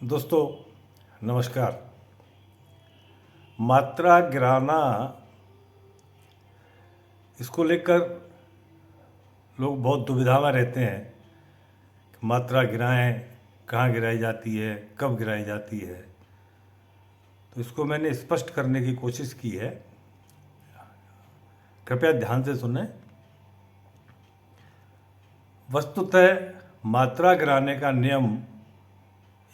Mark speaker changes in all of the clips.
Speaker 1: दोस्तों नमस्कार। मात्रा गिराना, इसको लेकर लोग बहुत दुविधा में रहते हैं कि मात्रा गिराएं, कहाँ गिराई जाती है, कब गिराई जाती है। तो इसको मैंने स्पष्ट करने की कोशिश की है, कृपया ध्यान से सुनें। वस्तुतः मात्रा गिराने का नियम,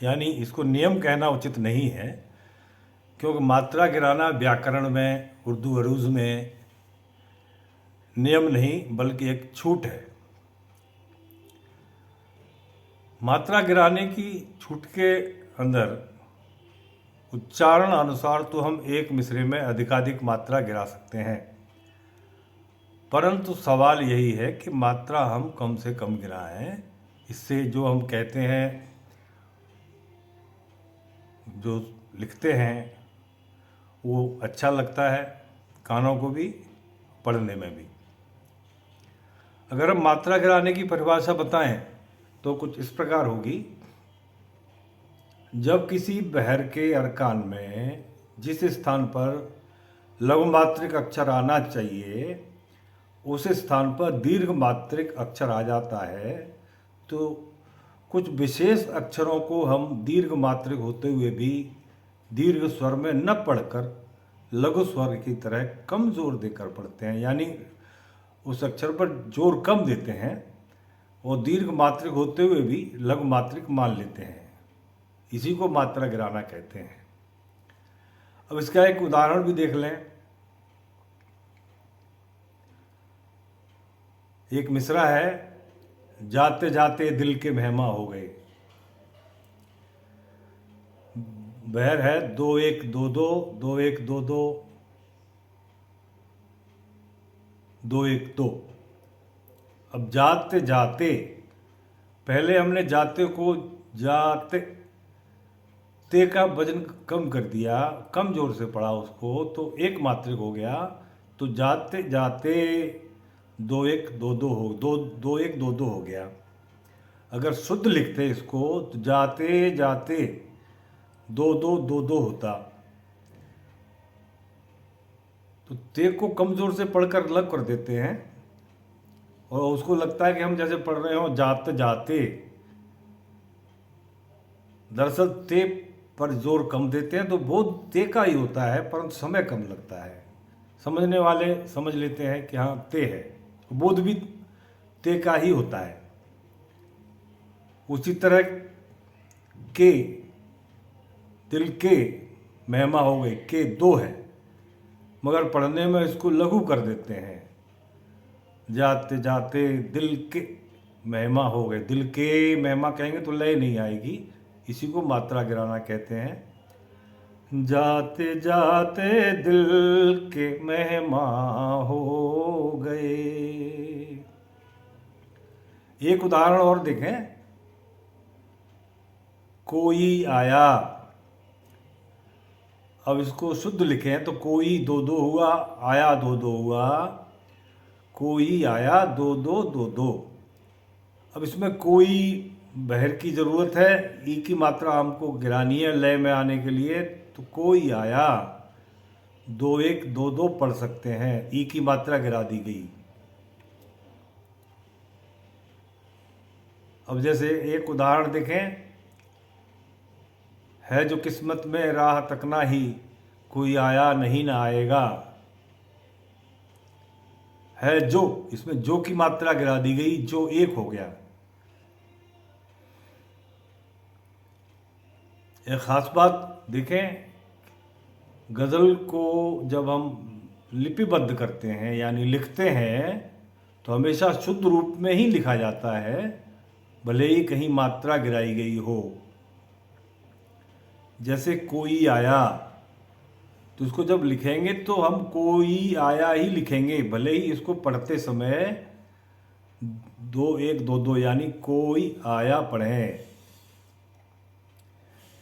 Speaker 1: यानी इसको नियम कहना उचित नहीं है, क्योंकि मात्रा गिराना व्याकरण में, उर्दू अरूज में नियम नहीं बल्कि एक छूट है। मात्रा गिराने की छूट के अंदर उच्चारण अनुसार तो हम एक मिसरे में अधिकाधिक मात्रा गिरा सकते हैं, परंतु सवाल यही है कि मात्रा हम कम से कम गिराएं। इससे जो हम कहते हैं, जो लिखते हैं, वो अच्छा लगता है कानों को भी, पढ़ने में भी। अगर हम मात्रा गिराने की परिभाषा बताएं तो कुछ इस प्रकार होगी। जब किसी बहर के अरकान में जिस स्थान पर लघु मात्रिक अक्षर आना चाहिए उस स्थान पर दीर्घ मात्रिक अक्षर आ जाता है, तो कुछ विशेष अक्षरों को हम दीर्घ मात्रिक होते हुए भी दीर्घ स्वर में न पढ़कर लघु स्वर की तरह कम जोर देकर पढ़ते हैं, यानी उस अक्षर पर जोर कम देते हैं और दीर्घ मात्रिक होते हुए भी लघु मात्रिक मान लेते हैं। इसी को मात्रा गिराना कहते हैं। अब इसका एक उदाहरण भी देख लें। एक मिसरा है, जाते जाते दिल के मेहमा हो गए। बहर है 2-1-2-2, 2-1-2-2, 2-1-2। अब जाते जाते, पहले हमने जाते को जाते ते का वजन कम कर दिया, कम जोर से पढ़ा उसको, तो एक मात्रिक हो गया। तो जाते जाते 2-1-2-2 हो 2-1-2-2 हो गया। अगर शुद्ध लिखते इसको तो जाते जाते 2-2-2-2 होता। तो ते को कमजोर से पढ़कर अलग कर देते हैं और उसको लगता है कि हम जैसे पढ़ रहे हो जाते जाते। दरअसल ते पर जोर कम देते हैं तो बोध ते का ही होता है, परंतु समय कम लगता है। समझने वाले समझ लेते हैं कि हाँ ते है, बोध भी ते का ही होता है। उसी तरह के दिल के मेहमा हो गए, के 2 है, मगर पढ़ने में इसको लघु कर देते हैं। जाते जाते दिल के मेहमा हो गए, दिल के मेहमा कहेंगे तो लय नहीं आएगी, इसी को मात्रा गिराना कहते हैं। जाते जाते दिल के मेहमा हो गए। एक उदाहरण और देखें। कोई आया, अब इसको शुद्ध लिखें तो कोई 2-2 हुआ, आया 2-2 हुआ, कोई आया 2-2-2-2। अब इसमें कोई बहर की ज़रूरत है, ई की मात्रा हमको गिरानी है लय में आने के लिए, तो कोई आया 2-1-2-2 पढ़ सकते हैं, ई की मात्रा गिरा दी गई। अब जैसे एक उदाहरण देखें, है जो किस्मत में राह तकना ही, कोई आया नहीं ना आएगा। है जो, इसमें जो की मात्रा गिरा दी गई, जो एक हो गया। एक ख़ास बात देखें, गज़ल को जब हम लिपिबद्ध करते हैं यानी लिखते हैं तो हमेशा शुद्ध रूप में ही लिखा जाता है, भले ही कहीं मात्रा गिराई गई हो। जैसे कोई आया, तो इसको जब लिखेंगे तो हम कोई आया ही लिखेंगे, भले ही इसको पढ़ते समय 2-1-2-2 यानी कोई आया पढ़ें।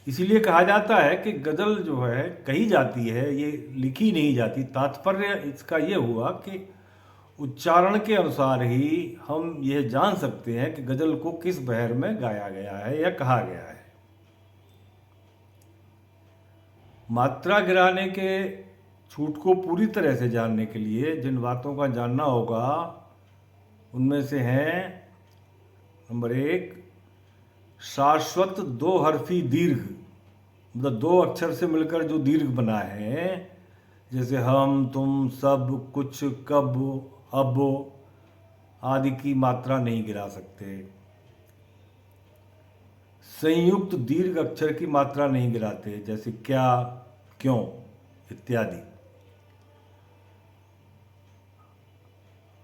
Speaker 1: इसीलिए कहा जाता है कि गज़ल जो है कही जाती है, ये लिखी नहीं जाती। तात्पर्य इसका ये हुआ कि उच्चारण के अनुसार ही हम यह जान सकते हैं कि गज़ल को किस बहर में गाया गया है या कहा गया है। मात्रा गिराने के छूट को पूरी तरह से जानने के लिए जिन बातों का जानना होगा उनमें से हैं, नंबर 1, शाश्वत दो हरफी दीर्घ, मतलब दो अक्षर से मिलकर जो दीर्घ बना है, जैसे हम, तुम, सब, कुछ, कब, अब आदि की मात्रा नहीं गिरा सकते। संयुक्त दीर्घ अक्षर की मात्रा नहीं गिराते, जैसे क्या, क्यों इत्यादि।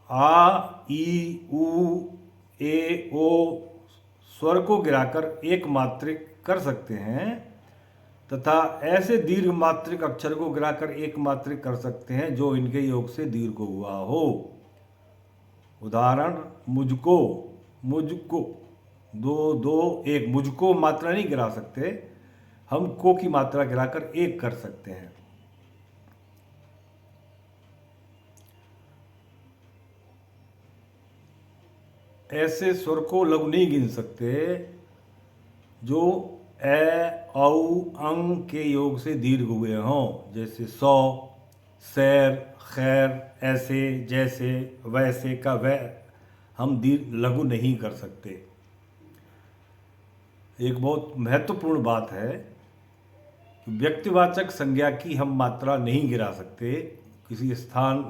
Speaker 1: आ, ई, ऊ, ए, ओ स्वर को गिराकर एक मात्रिक कर सकते हैं तथा ऐसे दीर्घ मात्रिक अक्षर को गिराकर एक मात्रिक कर सकते हैं जो इनके योग से दीर्घ हुआ हो। उदाहरण, मुझको, मुझको, दो दो एक, मुझको मात्रा नहीं गिरा सकते, हम को की मात्रा गिराकर एक कर सकते हैं। ऐसे स्वर को लघु नहीं गिन सकते जो ए, औ, अंग के योग से दीर्घ हुए हों, जैसे सौ, सैर, खैर, ऐसे, जैसे, वैसे का वह हम दीर्घ लघु नहीं कर सकते। एक बहुत महत्वपूर्ण बात है कि व्यक्तिवाचक संज्ञा की हम मात्रा नहीं गिरा सकते। किसी स्थान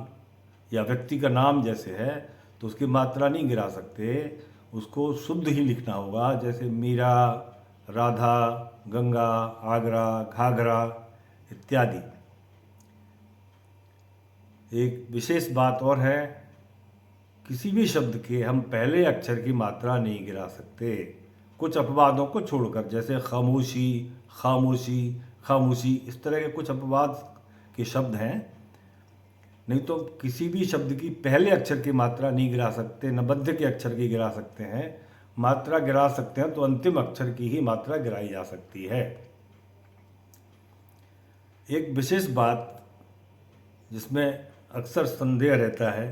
Speaker 1: या व्यक्ति का नाम जैसे है तो उसकी मात्रा नहीं गिरा सकते, उसको शुद्ध ही लिखना होगा, जैसे मीरा, राधा, गंगा, आगरा, घाघरा इत्यादि। एक विशेष बात और है, किसी भी शब्द के हम पहले अक्षर की मात्रा नहीं गिरा सकते, कुछ अपवादों को छोड़कर, जैसे खामोशी, खामोशी, खामोशी, इस तरह के कुछ अपवाद के शब्द हैं। नहीं तो किसी भी शब्द की पहले अक्षर की मात्रा नहीं गिरा सकते, न मध्य के अक्षर की गिरा सकते हैं। मात्रा गिरा सकते हैं तो अंतिम अक्षर की ही मात्रा गिराई जा सकती है। एक विशेष बात जिसमें अक्सर संदेह रहता है,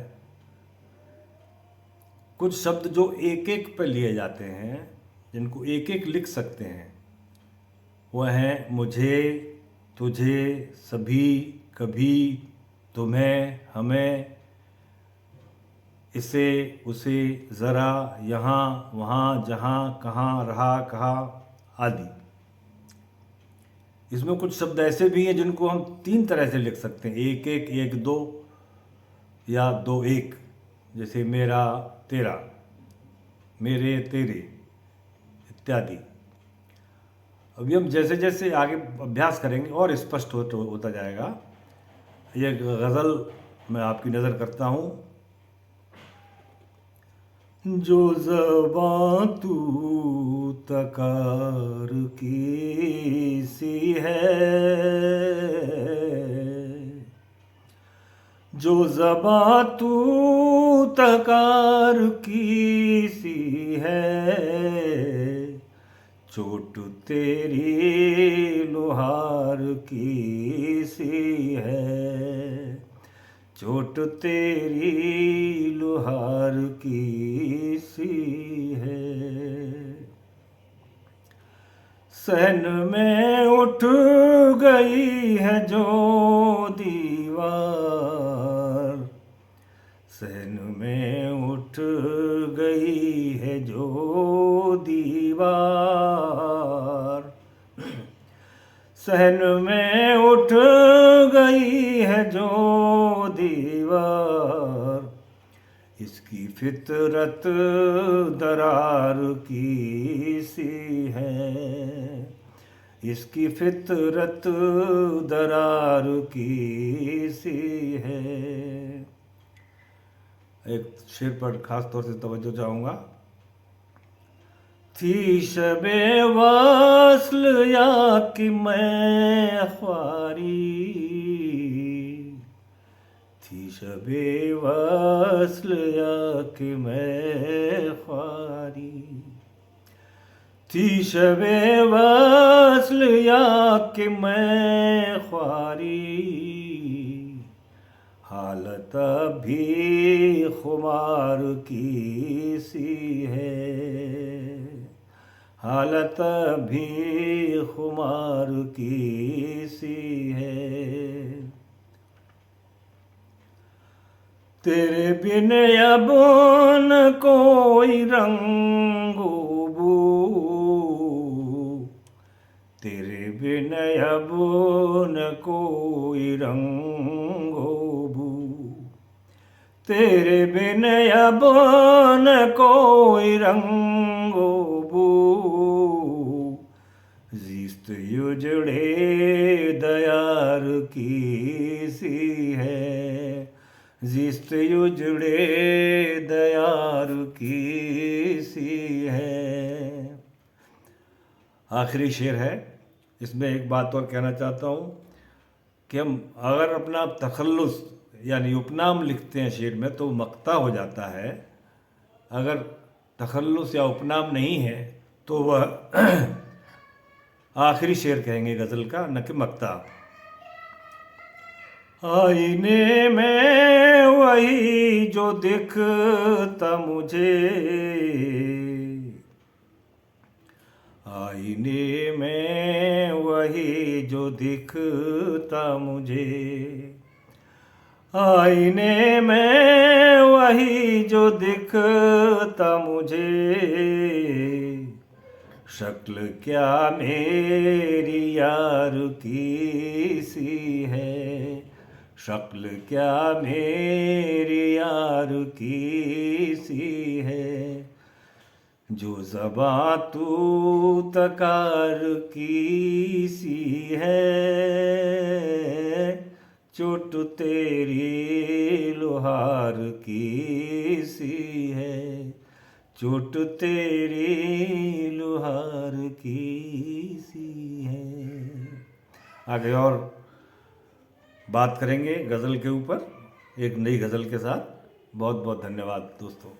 Speaker 1: कुछ शब्द जो एक एक पे लिए जाते हैं, जिनको एक एक लिख सकते हैं, वह हैं मुझे, तुझे, सभी, कभी, तुम्हें, हमें, इसे, उसे, ज़रा, यहाँ, वहाँ, जहाँ, कहाँ, रहा, कहा आदि। इसमें कुछ शब्द ऐसे भी हैं जिनको हम 3 तरह से लिख सकते हैं, एक एक, एक दो या दो एक, जैसे मेरा, तेरा, मेरे, तेरे इत्यादि। अभी हम जैसे जैसे आगे अभ्यास करेंगे और स्पष्ट होता जाएगा। ये गज़ल मैं आपकी नज़र करता हूँ। जो ज़बां तू तकार की सी है, जो ज़बां तू तकार की सी है, चोट तेरी लोहार की सी है, चोट तेरी लोहार की सी है। सहन में उठ गई है जो दीवार, सहन में उठ गई है जो दीवार, सहन में उठ गई है जो दीवार, इसकी फितरत दरार की सी है, इसकी फितरत दरार की सी है। एक शेर पर खास तौर से तवज्जो चाहूँगा। थी शबे वस्ल या कि मैं ख्वारी, थी शबे वस्ल या कि मैं ख्वारी, थी शबे वस्ल या कि मैं ख्वारी, हालत भी खुमार की सी है, हालत भी खुमार की सी है। तेरे बिन अब न कोई रंगो बू, तेरे बिन अब न कोई रंगो बू, तेरे बिन अब न कोई रंगो बू, जिस्त उजड़े दयार की सी है, जिस्त उजड़े दयार की सी है। आखिरी शेर है, इसमें एक बात और कहना चाहता हूँ कि हम अगर अपना तखल्लुस यानी उपनाम लिखते हैं शेर में तो मक्ता हो जाता है, अगर तखल्लुस या उपनाम नहीं है तो वह आखिरी शेर कहेंगे गज़ल का, न कि मक्ता। आईने में वही जो दिखता मुझे, आईने में वही जो दिखता मुझे, आईने में वही जो दिखता मुझे, शक्ल क्या मेरी यार की सी है, शक्ल क्या मेरी यार की सी है, जो ज़बां तू तकार की सी है, चोट तेरी लोहार की सी है, चोट तेरी लोहार की सी है। आगे और बात करेंगे गज़ल के ऊपर एक नई गज़ल के साथ। बहुत बहुत धन्यवाद दोस्तों।